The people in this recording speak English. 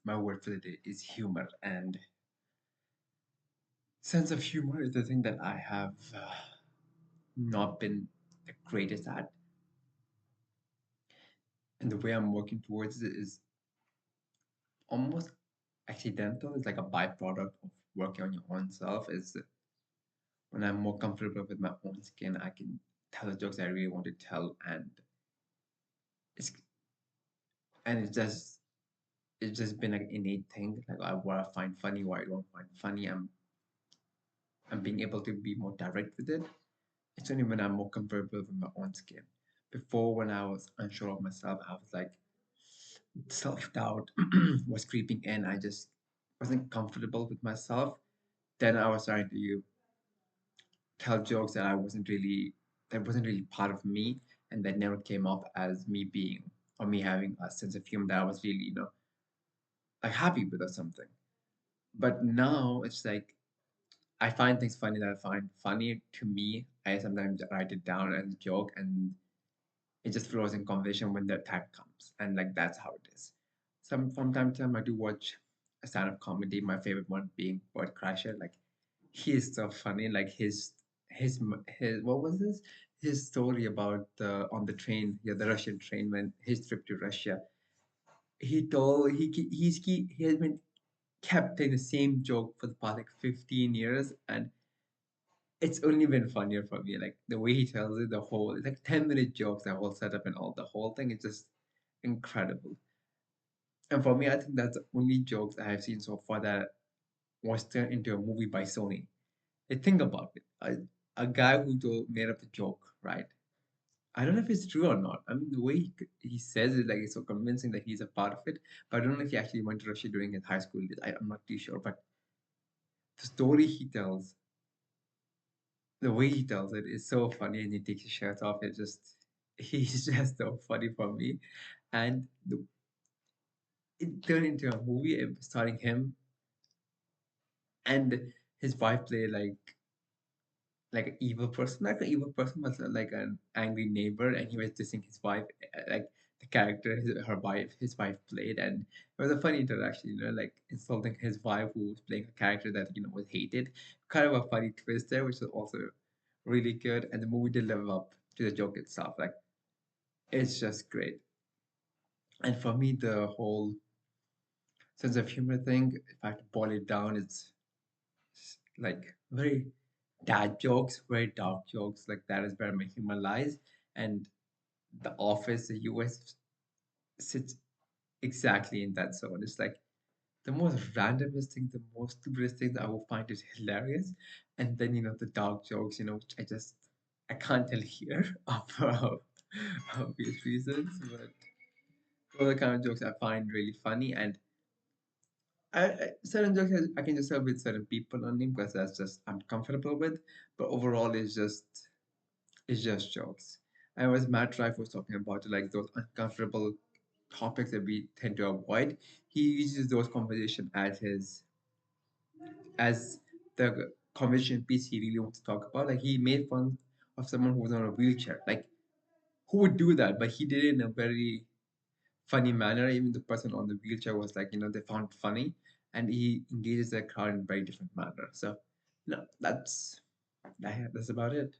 my word for the day is humor. And sense of humor is the thing that I have not been the greatest at. And the way I'm working towards it is almost accidental. It's like a byproduct of working on your own self. Is when I'm more comfortable with my own skin, I can tell the jokes I really want to tell, it's and it's just been like an innate thing. Like what I find funny, what I don't find funny. I'm being able to be more direct with it. It's only when I'm more comfortable with my own skin. Before, when I was unsure of myself, I was like self doubt was creeping in. I just wasn't comfortable with myself. Then I was trying to tell jokes that wasn't really part of me, and that never came off as me being or me having a sense of humor that I was really like happy with or something. But now it's like I find things funny that I find funny to me. I sometimes write it down as a joke, and it just flows in conversation when the time comes, and like that's how it is. From time to time I do watch a stand-up comedy, my favorite one being Bert Kreischer. Like he is so funny. Like his what was this, his story about the on the train, yeah, the Russian train, when his trip to Russia, he told he has been kept in the same joke for the past like 15 years, and it's only been funnier for me. Like the way he tells it, the whole it's like 10-minute jokes, the whole setup and all the whole thing is just incredible. And for me, I think that's the only jokes I have seen so far that was turned into a movie by Sony. Like, think about it. A guy who made up the joke, right? I don't know if it's true or not. I mean, the way he says it, like, it's so convincing that he's a part of it. But I don't know if he actually went to Russia during his high school days. I'm not too sure. But the story he tells, the way he tells it is so funny, and he takes his shirt off. It's just he's just so funny for me, and it turned into a movie starring him and his wife played like an evil person, like an evil person, but like an angry neighbor, and he was dissing his wife, like the character his wife played, and it was a funny interaction, like insulting his wife who was playing a character that was hated. Kind of a funny twist there, which was also really good, and the movie did live up to the joke itself. Like it's just great. And for me, the whole sense of humor thing, if I have to boil it down, it's like very dad jokes, very dark jokes. Like that is where my humor lies. And The Office, the US sits exactly in that zone. It's like the most randomest thing, the most stupidest thing that I will find it hilarious. And then, the dark jokes, which I can't tell here for obvious reasons, but those are the kind of jokes I find really funny. And certain jokes I can just have with certain people only because that's just I'm comfortable with. But overall, it's just jokes. And as Matt Rife was talking about, like those uncomfortable topics that we tend to avoid, he uses those conversations as the conversation piece he really wants to talk about. Like he made fun of someone who was on a wheelchair. Like who would do that? But he did it in a very funny manner. Even the person on the wheelchair was like, they found it funny, and he engages the crowd in a very different manner. So, that's about it.